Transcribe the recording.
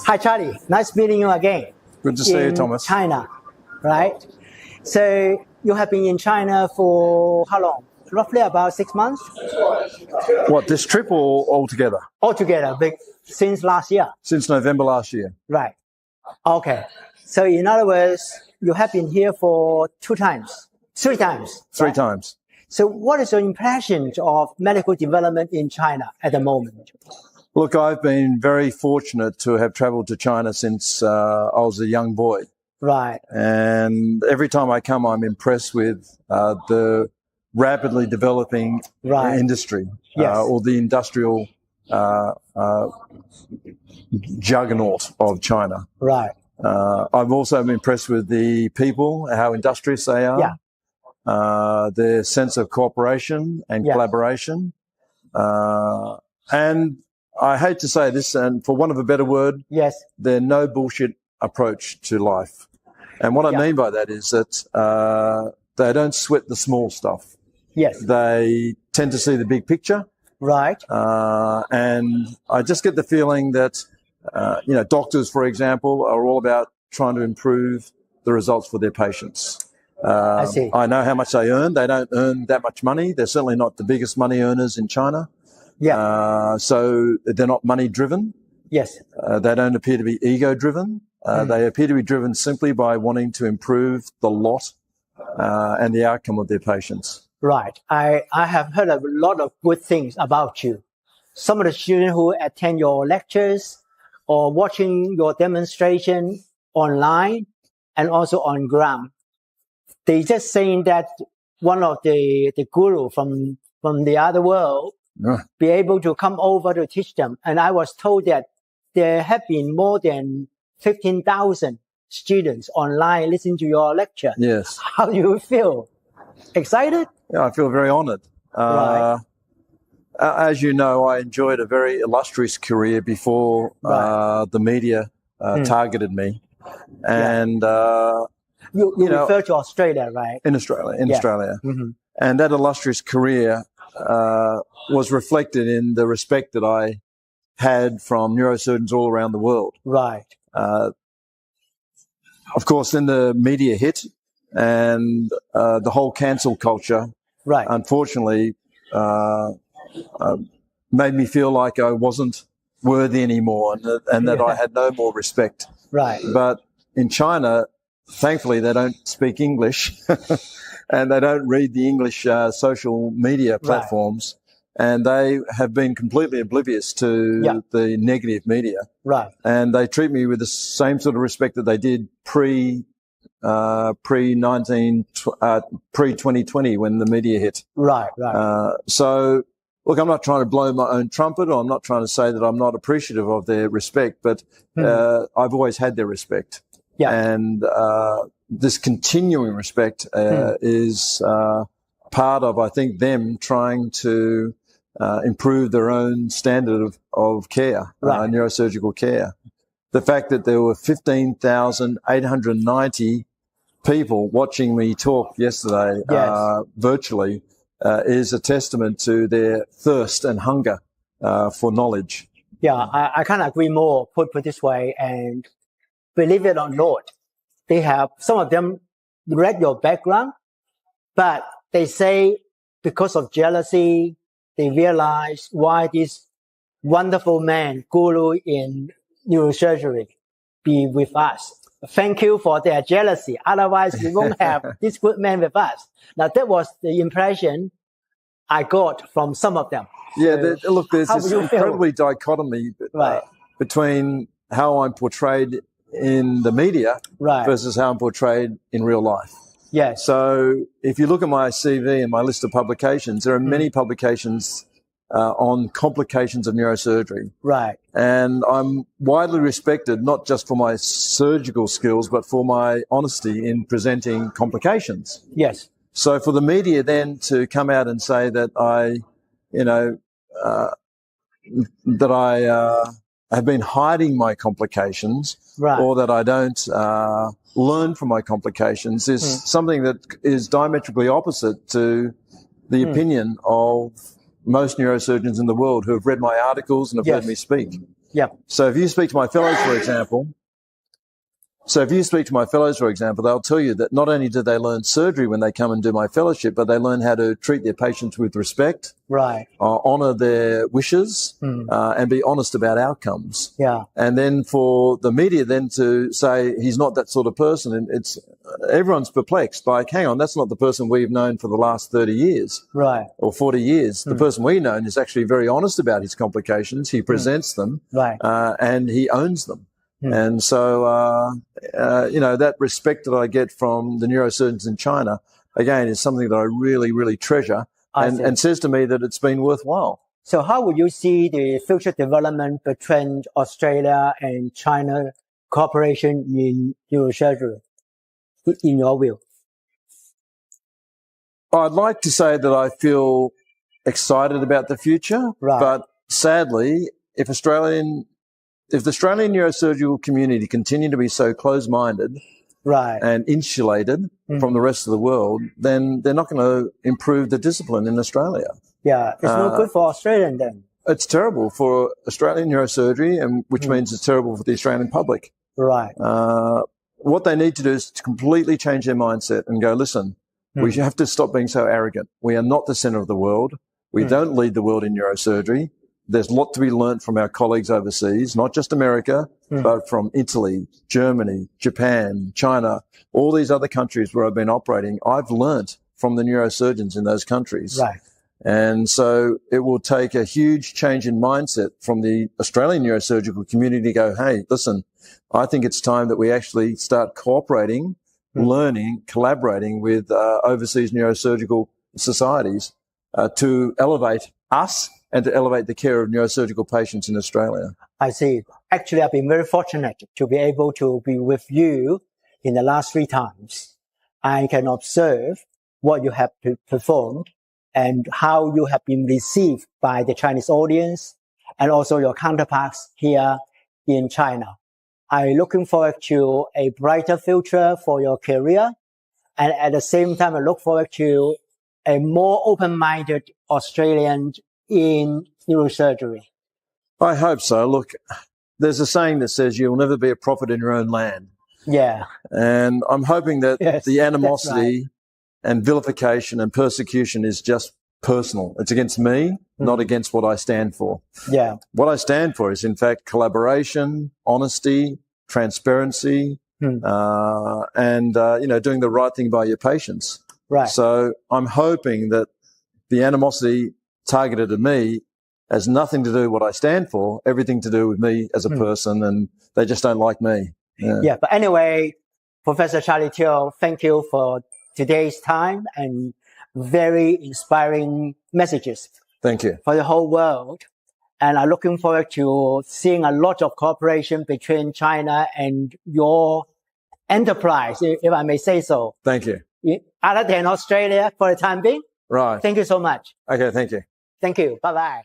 Hi, Charlie. Nice meeting you again. Good to see you, Thomas. China, right? So you have been in China for how long? Roughly about 6 months? What, this trip or altogether? Altogether, since last year. Since November last year. Right. Okay. So in other words, you have been here for 3 times. Three Right? times. So what is your impression of medical development in China at the moment? Look, I've been very fortunate to have traveled to China since I was a young boy. Right. And every time I come, I'm impressed with the rapidly developing industry, Yes. or the industrial juggernaut of China. Right. I've also been impressed with the people, how industrious they are, their sense of cooperation and collaboration. And I hate to say this, and for want of a better word, their no bullshit approach to life. And what I mean by that is that they don't sweat the small stuff. Yes. They tend to see the big picture. Right. And I just get the feeling that, doctors, for example, are all about trying to improve the results for their patients. I see. I know how much they earn. They don't earn that much money. They're certainly not the biggest money earners in China. Yeah. So they're not money driven. Yes. They don't appear to be ego driven. They appear to be driven simply by wanting to improve the lot and the outcome of their patients. Right. I have heard a lot of good things about you. Some of the students who attend your lectures or watching your demonstration online and also on ground, they just saying that one of the guru from the other world be able to come over to teach them. And I was told that there have been more than 15,000 students online listening to your lecture. Yes. How do you feel? Excited? Yeah, I feel very honored. Right. As you know, I enjoyed a very illustrious career before the media targeted me. And, you refer to Australia, right? In Australia. Mm-hmm. And that illustrious career was reflected in the respect that I had from neurosurgeons all around the world. Right. Of course, then the media hit, and the whole cancel culture, unfortunately, made me feel like I wasn't worthy anymore, and that I had no more respect. Right. But in China, thankfully, they don't speak English, and they don't read the English social media platforms. And they have been completely oblivious to the negative media. Right. And they treat me with the same sort of respect that they did pre-2020 when the media hit. Right. So, look, I'm not trying to blow my own trumpet, or I'm not trying to say that I'm not appreciative of their respect, but I've always had their respect. Yeah. And this continuing respect is part of, I think, them trying to improve their own standard of care, neurosurgical care. The fact that there were 15,890 people watching me talk yesterday virtually is a testament to their thirst and hunger for knowledge. Yeah, I can't agree more, put this way. And believe it or not, they have, some of them read your background, but they say because of jealousy, they realize why this wonderful man, guru in neurosurgery, be with us. Thank you for their jealousy. Otherwise, we won't have this good man with us. Now, that was the impression I got from some of them. Yeah, look, there's this incredibly dichotomy between how I'm portrayed in the media versus how I'm portrayed in real life. Yes. So if you look at my CV and my list of publications, there are many publications on complications of neurosurgery. Right. And I'm widely respected, not just for my surgical skills, but for my honesty in presenting complications. Yes. So for the media then to come out and say that I have been hiding my complications, or that I don't learn from my complications is something that is diametrically opposite to the opinion of most neurosurgeons in the world who have read my articles and have heard me speak. Yeah. So if you speak to my fellows, for example, they'll tell you that not only do they learn surgery when they come and do my fellowship, but they learn how to treat their patients with respect, right? Honor their wishes, and be honest about outcomes. Yeah. And then for the media then to say he's not that sort of person, and everyone's perplexed. Like, hang on, that's not the person we've known for the last 30 years, right? Or 40 years. The person we've known is actually very honest about his complications. He presents them, right? And he owns them. And so, that respect that I get from the neurosurgeons in China, again, is something that I really, really treasure and says to me that it's been worthwhile. So how would you see the future development between Australia and China cooperation in neurosurgery, in your view? I'd like to say that I feel excited about the future, right. But sadly, if the Australian neurosurgical community continue to be so close-minded, right, and insulated from the rest of the world, then they're not going to improve the discipline in Australia. Yeah, it's not good for Australian then. It's terrible for Australian neurosurgery, and which means it's terrible for the Australian public. Right. What they need to do is to completely change their mindset and go, listen, we have to stop being so arrogant. We are not the center of the world. We don't lead the world in neurosurgery. There's a lot to be learnt from our colleagues overseas, not just America, but from Italy, Germany, Japan, China, all these other countries where I've been operating. I've learnt from the neurosurgeons in those countries. Right. And so it will take a huge change in mindset from the Australian neurosurgical community to go, hey, listen, I think it's time that we actually start cooperating, learning, collaborating with overseas neurosurgical societies to elevate us and to elevate the care of neurosurgical patients in Australia. I see. Actually, I've been very fortunate to be able to be with you in the last 3 times. I can observe what you have performed and how you have been received by the Chinese audience and also your counterparts here in China. I'm looking forward to a brighter future for your career. And at the same time, I look forward to a more open-minded Australian in neurosurgery. I hope so. Look, there's a saying that says you'll never be a prophet in your own land. Yeah. And I'm hoping that the animosity and vilification and persecution is just personal. It's against me, not against what I stand for. Yeah. What I stand for is, in fact, collaboration, honesty, transparency, and doing the right thing by your patients. Right. So I'm hoping that the animosity targeted at me has nothing to do with what I stand for, everything to do with me as a person, and they just don't like me. Yeah, but anyway, Professor Charlie Teo, thank you for today's time and very inspiring messages. Thank you. For the whole world. And I'm looking forward to seeing a lot of cooperation between China and your enterprise, if I may say so. Thank you. Other than Australia for the time being. Right. Thank you so much. Okay, thank you. Thank you. Bye-bye.